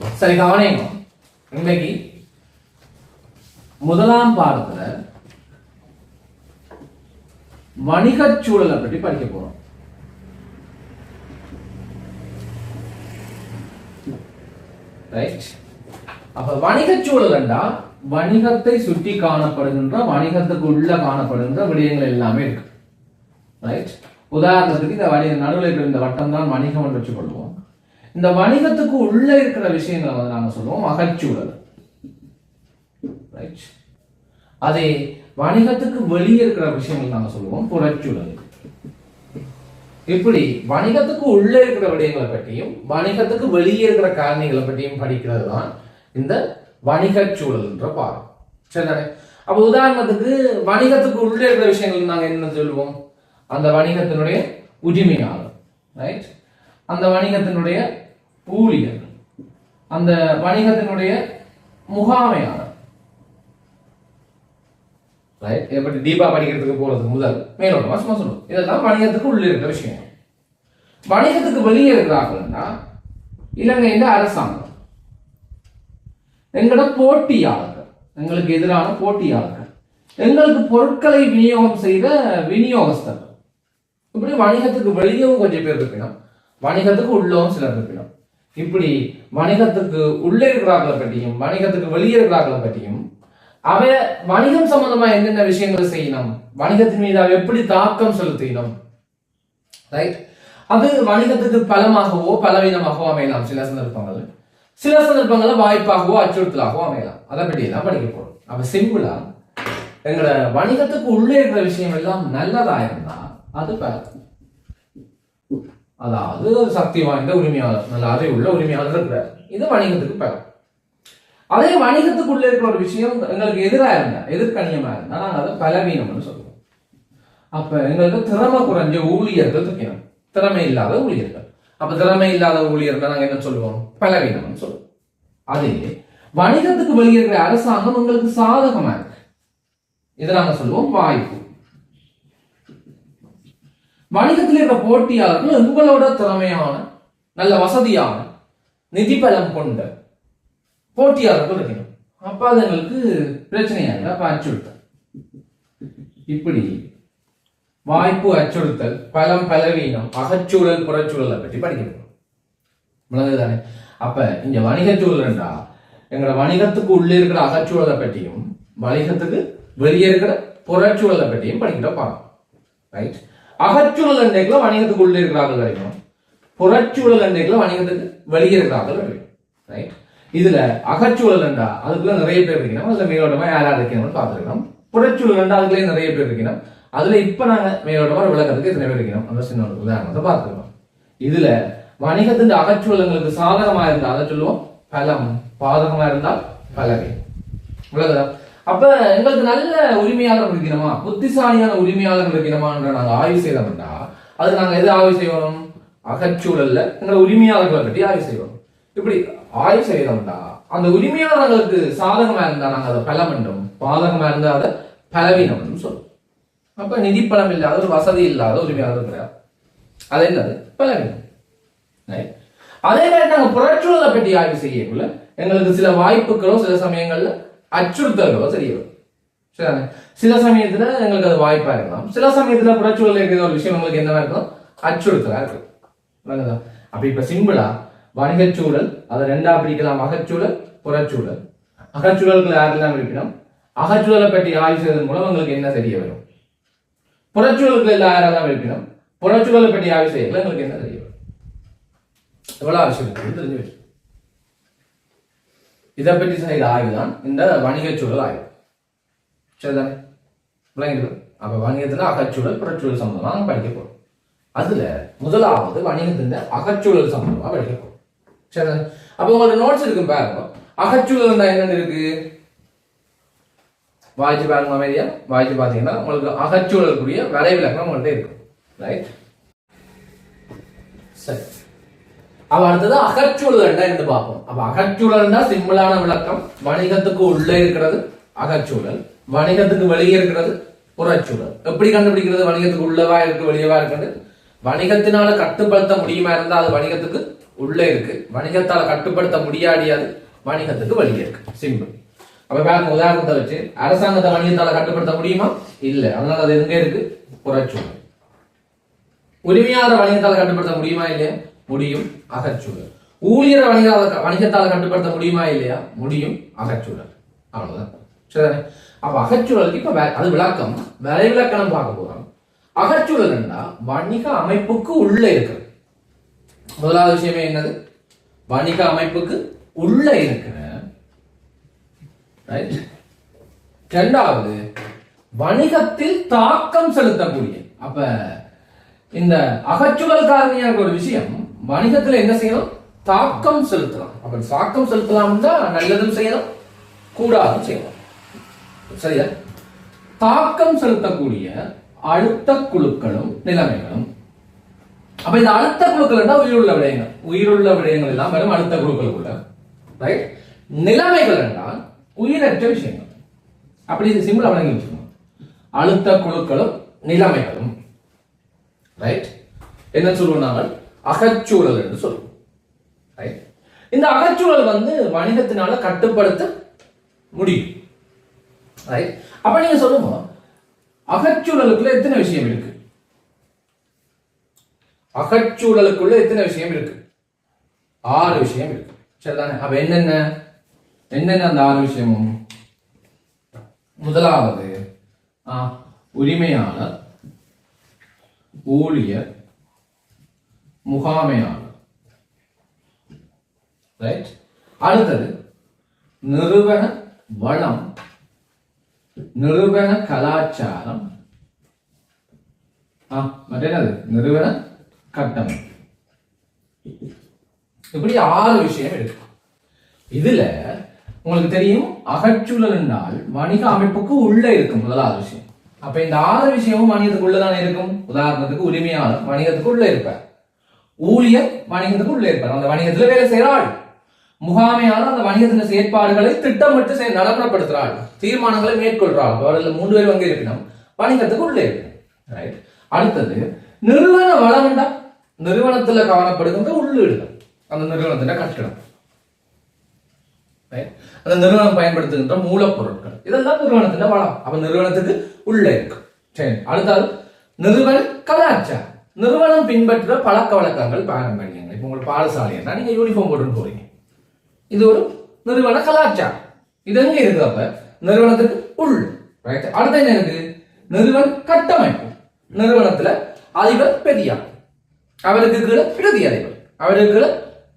சரி கவனிங்க, இன்னைக்கு முதலாம் பாடத்துல வணிகச் சூழலை பற்றி படிக்க போறோம். ரைட்? அப்ப வணிகச் சூழல் என்றா வணிகத்தை சுற்றி காணப்படுகின்ற, வணிகத்துக்கு உள்ள காணப்படுகின்ற விடயங்கள் எல்லாமே இருக்கு. ரைட்? உதாரணத்துக்கு இந்த நடுவில் இருக்கிற இந்த வட்டம் தான் வணிகம் என்று வச்சுக்கொள்வோம். இந்த வணிகத்துக்கு உள்ள இருக்கிற விஷயங்களை வந்து நாங்க சொல்லுவோம் அகச்சூழல். ரைட்? அதே வணிகத்துக்கு வெளியே இருக்கிற விஷயங்கள் நாங்க சொல்லுவோம் புறச்சூழல். இப்படி வணிகத்துக்கு உள்ள இருக்கிற விடயங்களை பற்றியும் வணிகத்துக்கு வெளியே இருக்கிற காரணிகளை பற்றியும் படிக்கிறது தான் இந்த வணிகச் சூழல் என்ற பாடம். சரிதானே? அப்ப உதாரணத்துக்கு வணிகத்துக்கு உள்ளே இருக்கிற விஷயங்கள் நாங்க என்ன சொல்லுவோம்? அந்த வணிகத்தினுடைய உரிமையாளர், ரைட்? அந்த வணிகத்தினுடைய ஊழியர், அந்த வணிகத்தினுடைய முகாமையாளர், ரைட்? எப்படி தீபா படிக்கிறதுக்கு போறதுக்கு முதல் மேலோட்டமா சும்மா சொல்லுவோம். இதெல்லாம் வணிகத்துக்கு உள்ளே இருக்கிற விஷயம். வணிகத்துக்கு வெளியே இருக்கிறார்கள்னா இலங்கையின் அரசாங்கம், எங்களோட போட்டியாளர்கள், எங்களுக்கு எதிரான போட்டியாளர்கள், எங்களுக்கு பொருட்களை விநியோகம் செய்த விநியோகஸ்தர்கள், இப்படி வணிகத்துக்கு வெளியவும் கொஞ்சம் பேர் இருக்கணும், வணிகத்துக்கு உள்ளவும் சிலர் இருக்கணும். இப்படி வணிகத்துக்கு உள்ளே இருக்கிறார்களை பற்றியும் வணிகத்துக்கு வெளியே இருக்கிறார்களை பற்றியும் அவ வணிகம் சம்பந்தமா என்னென்ன விஷயங்களை செய்யணும், வணிகத்தின் மீது அவ எப்படி தாக்கம் செலுத்தினோம், ரைட்? அது வணிகத்துக்கு பலமாகவோ பலவீனமாகவோ அமையலாம். சில சந்தர்ப்பங்கள்ல வாய்ப்பாகவோ அச்சுறுத்தலாகவோ அமையலாம். அதை பற்றி எல்லாம் படிக்க போறோம். அப்ப சிம்பிளா எங்களோட வணிகத்துக்கு உள்ளே இருக்கிற விஷயம் எல்லாம் நல்லதா இருந்தா அது அதாவது ஒரு சக்தி வாய்ந்த உரிமையாளர், நல்ல அறிவுள்ள உரிமையாளர் இருக்கிறார், இது வணிகத்துக்கு பலம். அதே வணிகத்துக்குள்ள இருக்கிற ஒரு விஷயம் எங்களுக்கு எதிராக இருந்தா, எதிர்கணியமா இருந்தா நாங்க அதை பலவீனம்னு சொல்லுவோம். அப்ப எங்களுக்கு திறமை குறைஞ்ச ஊழியர்கள் இருக்கணும், திறமை இல்லாத ஊழியர்கள். அப்ப திறமை இல்லாத ஊழியர்கள் நாங்க என்ன சொல்லுவோம்? பலவீனம்னு சொல்லுவோம். அதே வணிகத்துக்கு வெளியே இருக்கிற அரசாங்கம் உங்களுக்கு சாதகமா இருக்கு, இதை நாங்க சொல்லுவோம் வாய்ப்பு. வணிகத்தில் இருக்கிற போட்டியாளர்கள் உங்களோட திறமையான, நல்ல வசதியான, நிதி பலம் கொண்ட போட்டியாளர்கள் இருக்கணும். அப்ப அது எங்களுக்கு பிரச்சனையாக அப்ப அச்சுறுத்தல். இப்படி வாய்ப்பு, அச்சுறுத்தல், பலம், பலவீனம், அகச்சூழல், புறச்சூழலை பற்றி படிக்கணும். தானே? அப்ப இந்த வணிகச்சூழல் என்றா எங்களோட வணிகத்துக்கு உள்ளே இருக்கிற அகச்சூழலை பற்றியும் வணிகத்துக்கு வெளியே இருக்கிற புறச்சூழலை பற்றியும் படிக்கிட்ட பார்க்கணும். ரைட்? அகச்சூழல் எண்டைக்குள்ள வணிகத்துக்கு உள்ளே இருக்கிறார்கள் வரைக்கும், புறச்சூழல் எண்டைக்குள்ள வணிகத்துக்கு வெளியே இருக்கிறார்கள் வரைக்கும். ரைட்? இதுல அகச்சூழல் என்றா அதுக்குள்ள நிறைய பேர் இருக்கணும், அதுல மேலோட்டமா யாரா இருக்கணும்னு பார்த்துருக்கணும். புறச்சூழல் என்றா அதுக்குள்ளே நிறைய பேர் இருக்கணும், அதுல இப்ப நாங்க மேலோட்டமா விளக்கத்துக்கு எத்தனை பேர் இருக்கணும் அந்த சின்ன ஒரு உதாரணத்தை பார்த்துருக்கோம். இதுல வணிகத்தின் அகச்சூழல்களுக்கு சாதகமா இருந்தா அதை சொல்லுவோம் பலம், பாதகமா இருந்தால் பலவே. விளக்குதா? அப்ப எங்களுக்கு நல்ல உரிமையாளர்கள் இருக்கணுமா, புத்திசாலியான உரிமையாளர்கள் இருக்கணுமான்ற நாங்க ஆய்வு செய்தோம்னா அது நாங்க எது ஆய்வு செய்வோம்? அகச்சூழல்ல எங்களை உரிமையாளர்களை பற்றி ஆய்வு செய்வோம். இப்படி ஆய்வு செய்தோம்னா அந்த உரிமையாளர்களுக்கு சாதகமா இருந்தா நாங்க அதை பலம் என்றும், பாதகமா இருந்தா அதை பலவீனம் என்றும் சொல்லுவோம். அப்ப நிதி பலம் இல்லாத, ஒரு வசதி இல்லாத உரிமையாளர் இருக்கிறார், அது என்னது? பலவீனம். அதே மாதிரி நாங்க புறச்சூழலை பற்றி ஆய்வு செய்யக்குள்ள எங்களுக்கு சில வாய்ப்புகளோ சில சமயங்கள்ல அச்சுறுத்தல்களோ தெரிய வரும். சரிதானே? சில சமயத்துல எங்களுக்கு அது வாய்ப்பா இருக்கலாம், சில சமயத்துல புறச்சூழல் இருக்கிற ஒரு விஷயம் உங்களுக்கு என்னவா இருக்கும்? அச்சுறுத்தலா இருக்கும். அப்ப இப்ப சிம்பிளா வணிகச்சூழல் அதை ரெண்டா பிரிக்கலாம், அகச்சூழல், புறச்சூழல். அகச்சூழல்கள் யாரெல்லாம் இருக்கணும்? அகச்சூழலை பற்றி ஆய்வு செய்வதன் மூலம் உங்களுக்கு என்ன தெரிய வரும்? புறச்சூழல்கள் எல்லாம் யாரெல்லாம் இருக்கணும்? புறச்சூழலை பற்றி ஆய்வு செய்யல உங்களுக்கு என்ன தெரிய வரும்? எவ்வளவு அவசியம் தெரிஞ்சு வச்சு இதை பற்றி செய்த ஆய்வு தான் இந்த வணிகச்சூழல் ஆய்வு. சரிதானே? அப்ப வணிகத்துல அகச்சூழல், புறச்சூழல் சம்பந்தமா நாங்க படிக்க போறோம். அதுல முதலாவது வணிகத்தின் அகச்சூழல் சம்பந்தமா படிக்க போறோம். சரிதானே? அப்ப உங்களோட நோட்ஸ் இருக்கு பாருங்க. அகச்சூழல் என்னன்னு இருக்கு வாய்ச்சி பாருங்க, அமைதியா வாய்ச்சி பாத்தீங்கன்னா உங்களுக்கு அகச்சூழலுக்குரிய வரைவிலக்கணம் உங்கள்கிட்ட இருக்கும். ரைட்? சரி, அவ அடுத்தது அகச்சூழல் என்று பார்ப்போம். அப்ப அகச்சூழல் சிம்பிளான விளக்கம், வணிகத்துக்கு உள்ளே இருக்கிறது அகச்சூழல், வணிகத்துக்கு வெளியே இருக்கிறது புறச்சூழல். எப்படி கண்டுபிடிக்கிறது? வணிகத்துக்கு உள்ளவா இருக்கு வெளியவா இருக்கிறது? வணிகத்தினால கட்டுப்படுத்த முடியுமா இருந்தா அது வணிகத்துக்கு உள்ளே இருக்கு, வணிகத்தால் கட்டுப்படுத்த முடியாடியாது வணிகத்துக்கு வெளியே இருக்கு. சிம்பிள். அப்ப பாருங்க, உதாரணத்தை வச்சு அரசாங்கத்தை வணிகத்தால கட்டுப்படுத்த முடியுமா? இல்ல. அதனால அது எங்க இருக்கு? புறச்சூழல். உரிமையாளர் வணிகத்தால கட்டுப்படுத்த முடியுமா? இல்லையா? முடியும். அகச்சூழல். ஊழியர் வணிகத்தால கட்டுப்படுத்த முடியுமா? இல்லையா? முடியும். அகச்சூழல். அவ்வளவுதான். சரி. அப்ப அகச்சூழலுக்கு இப்ப அது விளக்கம், வரை விளக்கணம் பார்க்க போறோம். அகச்சூழல் வணிக அமைப்புக்கு உள்ள இருக்கிறது. முதலாவது விஷயமே என்னது? வணிக அமைப்புக்கு உள்ள இருக்கிற. இரண்டாவது, வணிகத்தில் தாக்கம் செலுத்தக்கூடிய. அப்ப இந்த அகச்சூழல் காரணியான ஒரு விஷயம் வணிகத்துல என்ன செய்யணும்? தாக்கம் செலுத்தலாம். அப்ப தாக்கம் செலுத்தலாம் நல்லதும் செய்யலாம், கூடாதும் செய்யலாம். சரியா? தாக்கம் செலுத்தக்கூடிய அழுத்த குழுக்களும் நிலைமைகளும். அப்ப இந்த அழுத்த குழுக்கள் உயிருள்ள விடயங்கள், உயிருள்ள விடயங்கள் எல்லாம் வெறும் அழுத்த குழுக்களுக்குள்ள. ரைட்? நிலைமைகள் என்றால் உயிரற்ற விஷயங்கள். அப்படி இது சிம்பிளா வழங்கி வச்சுக்கணும். அழுத்த குழுக்களும் நிலைமைகளும். ரைட்? என்ன சொல்லுவோம் நாங்கள்? அகச்சூழல் என்று சொல்லுவோம். ரைட்? இந்த அகச்சூழல் வணிகத்தினால கட்டுப்படுத்த முடியும். ரைட்? அப்ப நீங்க சொல்லுங்க, அகச்சூழலுக்குள்ள எத்தனை விஷயம் இருக்கு? அகச்சூழலுக்குள்ள எத்தனை விஷயம் இருக்கு? 6 விஷயம் இருக்கு. சரிதானே? அப்ப என்னென்ன அந்த 6 விஷயமும்? முதலாவது, உரிமையாளர், ஊழியர், முகாமையாளர். ரைட்? அடுத்தது நிறுவன வளம், நிறுவன கலாச்சாரம், மற்றது நிறுவன கட்டமைப்பு. இப்படி 6 விஷயம் இருக்கு. இதுல உங்களுக்கு தெரியும், அகச்சூழல் என்றால் வணிக அமைப்புக்கு உள்ள இருக்கும் முதலாவது விஷயம். அப்ப இந்த 6 விஷயமும் வணிகத்துக்கு உள்ளதானே இருக்கும். உதாரணத்துக்கு உரிமையாளர் வணிகத்துக்கு உள்ள இருப்பார், ஊழியர் வணிகத்துக்கு உள்ள இருப்பார், அந்த வணிகத்துல வேலை செய்யறாள், முகாமையாளர் அந்த வணிகத்தின் செயற்பாடுகளை திட்டமிட்டு நடைமுறைப்படுத்துறாள், தீர்மானங்களை மேற்கொள்றாள். அவர்கள் 3 பேர் அங்கே இருக்கணும், வணிகத்துக்கு உள்ளே இருக்கணும். அடுத்தது நிறுவன வளம், நிறுவனத்துல காணப்படுகின்ற உள்ளீடுகள், அந்த நிறுவனத்தின் கட்டணம், அந்த நிறுவனம் பயன்படுத்துகின்ற மூலப்பொருட்கள், இதெல்லாம் நிறுவனத்தின் வளம். அப்ப நிறுவனத்துக்கு உள்ள இருக்கு. சரி. அடுத்தது நிறுவன கலாச்சாரம், நிறுவனம் பின்பற்ற பழக்க வழக்கங்கள், பாரம்பரியங்கள். இப்ப உங்களுக்கு பாடசாலையா நீங்க யூனிஃபார்ம் போட்டு போறீங்க, இது ஒரு நிறுவன கலாச்சாரம். இது எங்க இருக்கு? அப்ப நிறுவனத்துக்கு உள். அடுத்த என்ன இருக்கு? நிறுவன கட்டமைப்பு. நிறுவனத்துல அதிபர் பெரியார், அவருக்கு கீழே பிரதி அதிபர், அவருக்கு கீழே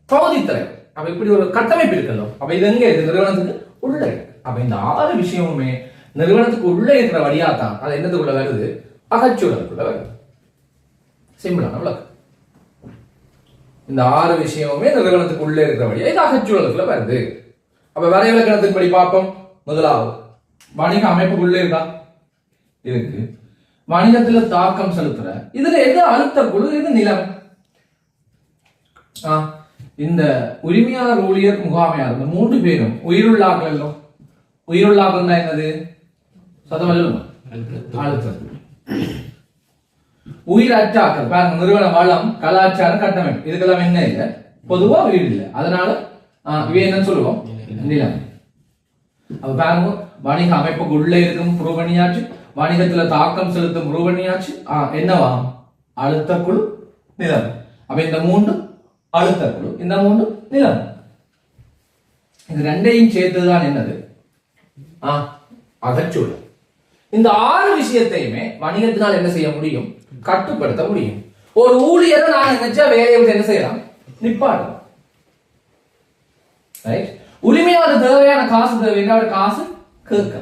பகுதி தலைவர். அப்ப இப்படி ஒரு கட்டமைப்பு இருக்கணும். அப்ப இது எங்க இருக்கு? நிறுவனத்துக்கு உள்ள இருக்கு. அப்ப இந்த 6 விஷயமுமே நிறுவனத்துக்கு உள்ள இருக்கிற வழியா தான் அது என்னதுக்குள்ள வருது? அகச்சூழலுக்குள்ள வருது. சிம்பிளான விளக்கம். இந்த 6 விஷயமுமே நிறுவனத்துக்கு உள்ள இருக்கிற வழியா இது அகச்சூழலுக்குள்ள வருது. அப்ப வரை விளக்கணத்துக்கு படி பார்ப்போம். முதலாவது, வணிக அமைப்புக்குள்ள இருக்கா? இருக்கு. வணிகத்துல தாக்கம் செலுத்துற, இதுல எது அழுத்த குழு, எது நிலைமை? இந்த உரிமையாளர், ஊழியர், முகாமையாளர், இந்த 3 பேரும் உயிருள்ளாக்கள். உயிருள்ளாக்கள் என்னது? சதவல்லும் அழுத்தம். உயிரற்றாக்கள் பாருங்க, நிறுவன வளம், கலாச்சாரம், கட்டமைப்பு, இதுக்கெல்லாம் என்ன இல்லை? பொதுவா உயிர் இல்லை. அதனால இவை என்னன்னு சொல்லுவோம்? நிலைமை. அப்ப பாருங்க, வணிக அமைப்புக்கு உள்ளே இருக்கும் புரோபணியாச்சு, வணிகத்துல தாக்கம் செலுத்தும் புரோபணியாச்சு, என்னவா? அழுத்த குழு, நிலைமை. அப்ப இந்த 3 அழுத்த குழு, இந்த 3 நிலைமை. இது ரெண்டையும் சேர்த்துதான் என்னது? அகச்சூழல். இந்த 6 விஷயத்தையுமே வணிகத்தினால் என்ன செய்ய முடியும்? கட்டுப்படுத்த முடியும். ஒரு ஊழியரை நான் நினைச்சா வேலையை விட்டு என்ன செய்யலாம்? நிப்பாடலாம். உரிமையாளர் தேவையான காசு தேவையான காசு கேட்க,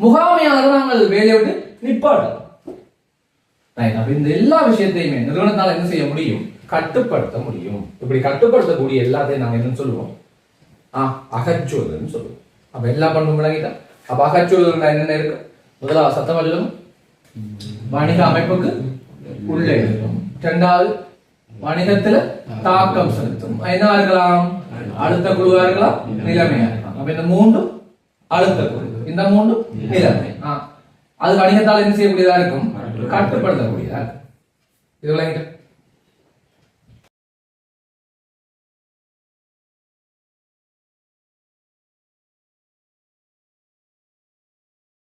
முகாமையாளர் நாங்கள் வேலையை விட்டு நிப்பாடலாம். இந்த எல்லா விஷயத்தையுமே நிறுவனத்தால் என்ன செய்ய முடியும்? கட்டுப்படுத்த முடியும். இப்படி கட்டுப்படுத்தக்கூடிய எல்லாத்தையும் நாங்க என்ன சொல்லுவோம்? அகச்சூழல் சொல்லுவோம். அப்ப எல்லா பண்பும் விளங்கிட்டா. அப்ப அகச்சூழல் என்னென்ன இருக்கு? முதலாவது சத்தமல்லும் வணிக அமைப்புக்கு உள்ளே இருக்கும். இரண்டாவது, வணிகத்துல தாக்கம் செலுத்தும். என்ன இருக்கலாம்? அழுத்த குழுவா இருக்கலாம், நிலைமையா இருக்கலாம். அப்ப இந்த 3 அழுத்த குழு, இந்த 3 நிலைமை. அது வணிகத்தால் என்ன செய்யக்கூடியதா இருக்கும்? கட்டுப்படுத்தக்கூடியதா இருக்கும். இது விளங்கிட்டு